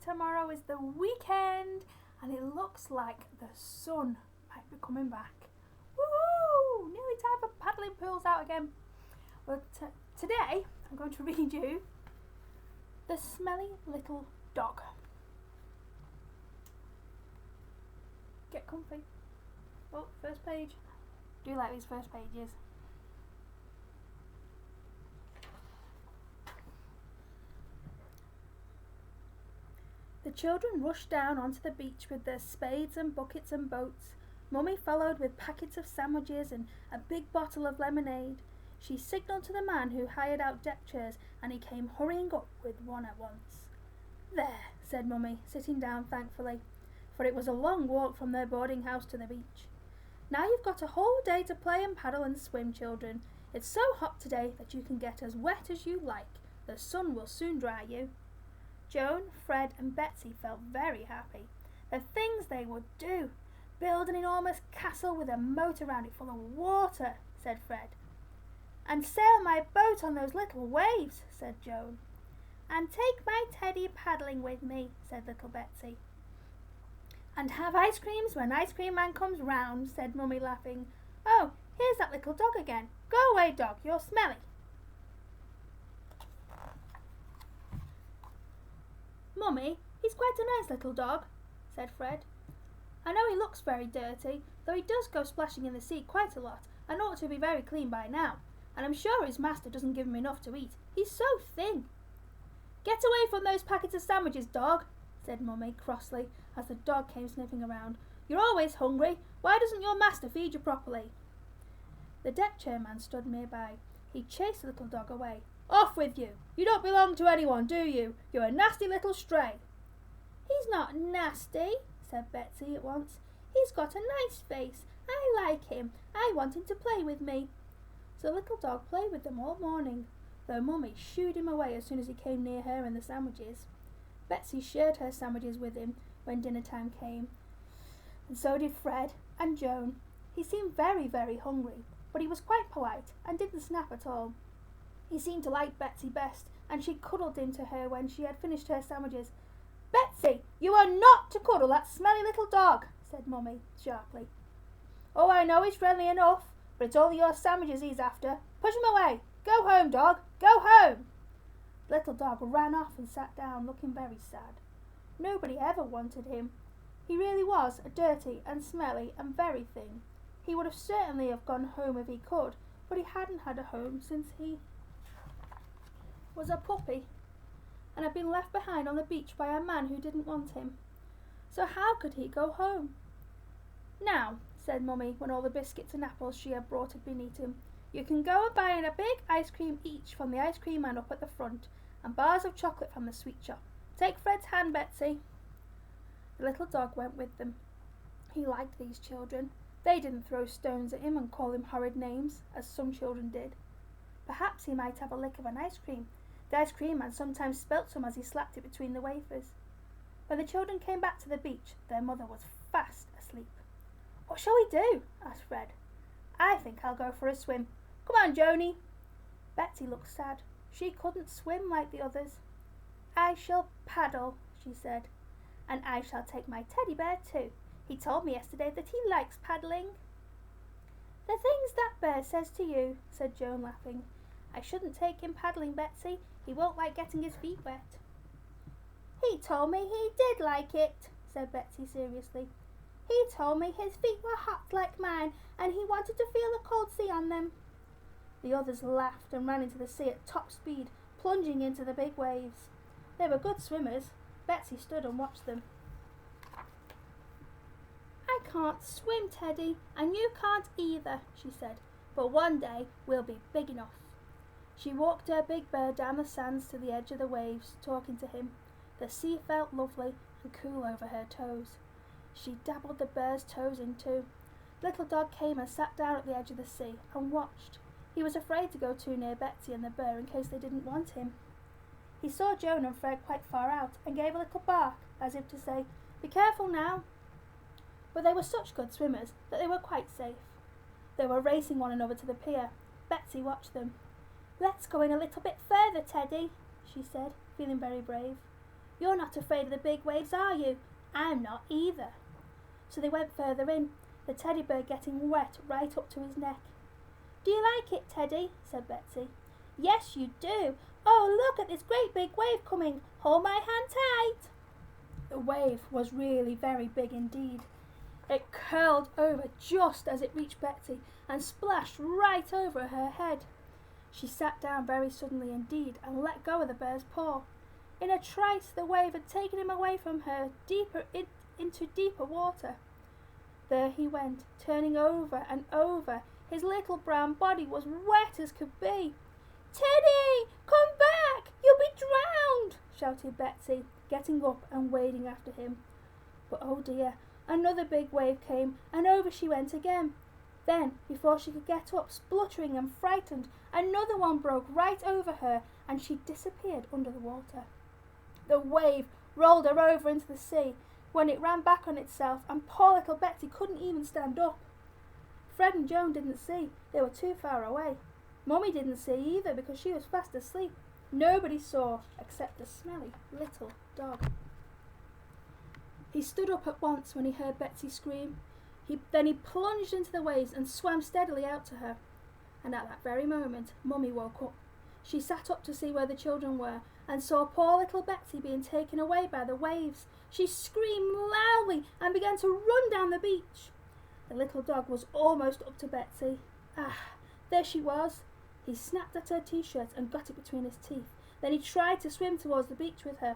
tomorrow is the weekend and it looks like the sun might be coming back. Woohoo! Nearly time for paddling pools out again. Well, today I'm going to read you The Smelly Little Dog. Get comfy. Oh, first page. Do like these first pages. The children rushed down onto the beach with their spades and buckets and boats. Mummy followed with packets of sandwiches and a big bottle of lemonade. She signalled to the man who hired out deck chairs, and he came hurrying up with one at once. "There," said Mummy, sitting down thankfully, for it was a long walk from their boarding house to the beach. "Now you've got a whole day to play and paddle and swim, children. It's so hot today that you can get as wet as you like. The sun will soon dry you." Joan, Fred and Betsy felt very happy. The things they would do! "Build an enormous castle with a moat around it full of water," said Fred. "And sail my boat on those little waves," said Joan. "And take my teddy paddling with me," said little Betsy. "And have ice creams when Ice Cream Man comes round," said Mummy, laughing. "Oh, here's that little dog again. Go away, dog, you're smelly." "Mummy, he's quite a nice little dog," said Fred. "I know he looks very dirty, though he does go splashing in the sea quite a lot, and ought to be very clean by now. And I'm sure his master doesn't give him enough to eat. He's so thin." "Get away from those packets of sandwiches, dog," said Mummy crossly, as the dog came sniffing around. "You're always hungry. Why doesn't your master feed you properly?" The deck chair man stood nearby. He chased the little dog away. "Off with you! You don't belong to anyone, do you? You're a nasty little stray." "He's not nasty," said Betsy at once. "He's got a nice face. I like him. I want him to play with me." So the little dog played with them all morning, though Mummy shooed him away as soon as he came near her and the sandwiches. Betsy shared her sandwiches with him when dinner time came, and so did Fred and Joan. He seemed very, very hungry, but he was quite polite and didn't snap at all. He seemed to like Betsy best, and she cuddled into her when she had finished her sandwiches. "Betsy, you are not to cuddle that smelly little dog," said Mummy sharply. "Oh, I know he's friendly enough, but it's only your sandwiches he's after. Push him away. Go home, dog. Go home." The little dog ran off and sat down, looking very sad. Nobody ever wanted him. He really was dirty and smelly and very thin. He would have certainly have gone home if he could, but he hadn't had a home since he was a puppy, and had been left behind on the beach by a man who didn't want him. So how could he go home? "Now," said Mummy, when all the biscuits and apples she had brought had been eaten, "you can go and buy a big ice cream each from the ice cream man up at the front, and bars of chocolate from the sweet shop. Take Fred's hand, Betsy." The little dog went with them. He liked these children. They didn't throw stones at him and call him horrid names, as some children did. Perhaps he might have a lick of an ice cream. The ice cream man sometimes spilt some as he slapped it between the wafers. When the children came back to the beach, their mother was fast asleep. "What shall we do?" asked Fred. "I think I'll go for a swim. Come on, Joni." Betsy looked sad. She couldn't swim like the others. "I shall paddle," she said. "And I shall take my teddy bear too. He told me yesterday that he likes paddling." "The things that bear says to you," said Joan, laughing. "I shouldn't take him paddling, Betsy. He won't like getting his feet wet." "He told me he did like it," said Betsy seriously. "He told me his feet were hot like mine, and he wanted to feel the cold sea on them." The others laughed and ran into the sea at top speed, plunging into the big waves. They were good swimmers. Betsy stood and watched them. "I can't swim, Teddy, and you can't either," she said, "but one day we'll be big enough." She walked her big bear down the sands to the edge of the waves, talking to him. The sea felt lovely and cool over her toes. She dabbled the bear's toes in too. The little dog came and sat down at the edge of the sea and watched. He was afraid to go too near Betsy and the bear in case they didn't want him. He saw Joan and Fred quite far out and gave a little bark, as if to say, "Be careful now." But they were such good swimmers that they were quite safe. They were racing one another to the pier. Betsy watched them. "Let's go in a little bit further, Teddy," she said, feeling very brave. You're not afraid of the big waves, are you? I'm not either." So they went further in, the teddy bear getting wet right up to his neck. "Do you like it, Teddy?" said Betsy. "Yes, you do. Oh, look at this great big wave coming. Hold my hand tight." The wave was really very big indeed. It curled over just as it reached Betsy and splashed right over her head. She sat down very suddenly indeed and let go of the bear's paw. In a trice the wave had taken him away from her into deeper water. There he went, turning over and over. His little brown body was wet as could be. "Teddy, come back! You'll be drowned!" shouted Betsy, getting up and wading after him. But oh dear, another big wave came, and over she went again. Then, before she could get up, spluttering and frightened, another one broke right over her, and she disappeared under the water. The wave rolled her over into the sea, when it ran back on itself, and poor little Betsy couldn't even stand up. Fred and Joan didn't see, they were too far away. Mummy didn't see either, because she was fast asleep. Nobody saw except the smelly little dog. He stood up at once when he heard Betsy scream. Then he plunged into the waves and swam steadily out to her. And at that very moment, Mummy woke up. She sat up to see where the children were and saw poor little Betsy being taken away by the waves. She screamed loudly and began to run down the beach. The little dog was almost up to Betsy. Ah, there she was. He snapped at her t-shirt and got it between his teeth. Then he tried to swim towards the beach with her,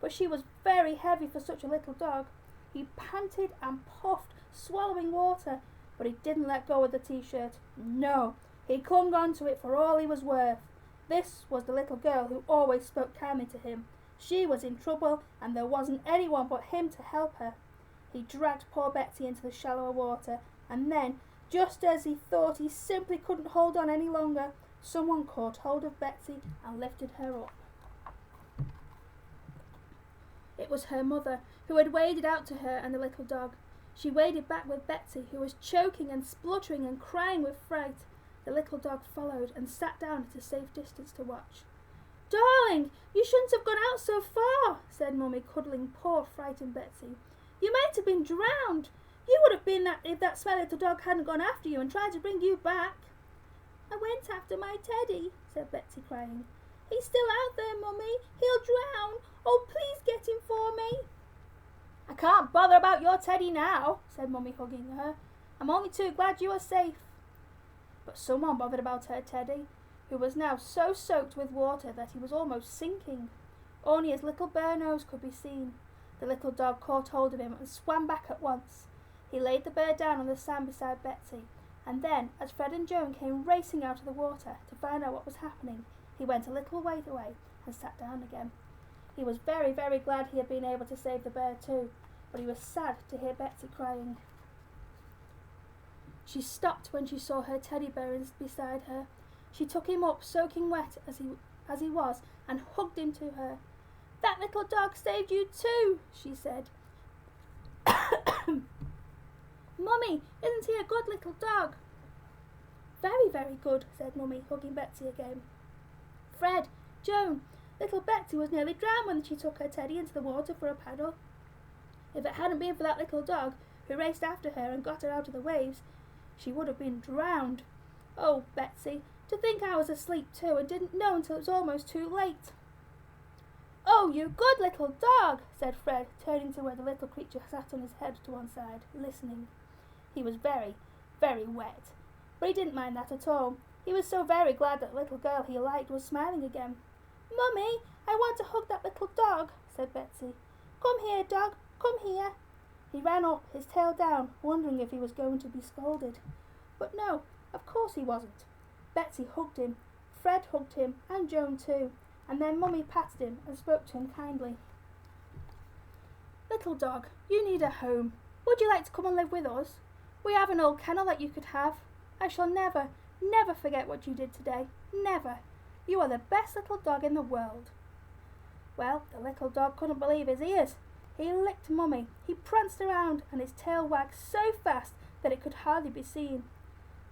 but she was very heavy for such a little dog. He panted and puffed, swallowing water, but he didn't let go of the t-shirt. No, he clung on to it for all he was worth. This was the little girl who always spoke kindly to him. She was in trouble, and there wasn't anyone but him to help her. He dragged poor Betsy into the shallower water, and then, just as he thought he simply couldn't hold on any longer, someone caught hold of Betsy and lifted her up. It was her mother, who had waded out to her and the little dog. She waded back with Betsy, who was choking and spluttering and crying with fright. The little dog followed and sat down at a safe distance to watch. "Darling, you shouldn't have gone out so far," said Mummy, cuddling poor frightened Betsy. "You might have been drowned. You would have been that if that smelly little dog hadn't gone after you and tried to bring you back." "I went after my Teddy," said Betsy, crying. "He's still out there, Mummy. He'll drown. Oh, please get him for me." "I can't bother about your Teddy now," said Mummy, hugging her. "I'm only too glad you are safe." But someone bothered about her Teddy, who was now so soaked with water that he was almost sinking. Only his little bare nose could be seen. The little dog caught hold of him and swam back at once. He laid the bear down on the sand beside Betsy, and then, as Fred and Joan came racing out of the water to find out what was happening, he went a little way away and sat down again. He was very, very glad he had been able to save the bear too, but he was sad to hear Betsy crying. She stopped when she saw her teddy bear beside her. She took him up, soaking wet as he was, and hugged him to her. "That little dog saved you too," she said. "Mummy, isn't he a good little dog?" "Very, very good," said Mummy, hugging Betsy again. "Fred, Joan, little Betsy was nearly drowned when she took her Teddy into the water for a paddle. If it hadn't been for that little dog who raced after her and got her out of the waves, she would have been drowned. Oh, Betsy, to think I was asleep too and didn't know until it was almost too late." "Oh, you good little dog," said Fred, turning to where the little creature sat on his head to one side, listening. He was very, very wet, but he didn't mind that at all. He was so very glad that the little girl he liked was smiling again. "Mummy, I want to hug that little dog," said Betsy. "Come here, dog, come here." He ran up, his tail down, wondering if he was going to be scolded. But no, of course he wasn't. Betsy hugged him, Fred hugged him, and Joan too, and then Mummy patted him and spoke to him kindly. "Little dog, you need a home. Would you like to come and live with us? We have an old kennel that you could have. I shall never, never forget what you did today. Never. You are the best little dog in the world." Well, the little dog couldn't believe his ears. He licked Mummy, he pranced around, and his tail wagged so fast that it could hardly be seen.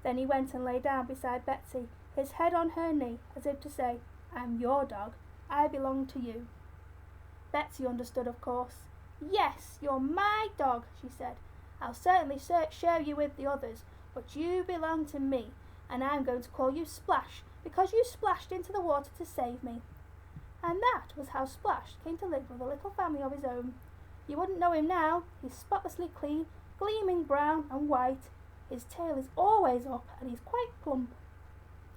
Then he went and lay down beside Betsy, his head on her knee, as if to say, "I'm your dog, I belong to you." Betsy understood, of course. "Yes, you're my dog," she said. "I'll certainly share you with the others, but you belong to me, and I'm going to call you Splash because you splashed into the water to save me." And that was how Splash came to live with a little family of his own. You wouldn't know him now. He's spotlessly clean, gleaming brown and white. His tail is always up and he's quite plump.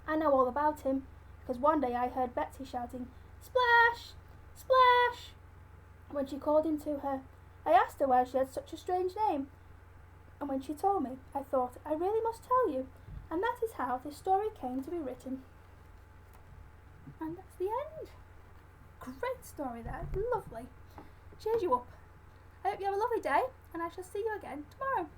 I know all about him because one day I heard Betsy shouting, "Splash! Splash!" when she called him to her. I asked her why she had such a strange name, and when she told me, I thought I really must tell you, and that is how this story came to be written. And that's the end. Great story there, lovely. Cheers you up. I hope you have a lovely day, and I shall see you again tomorrow.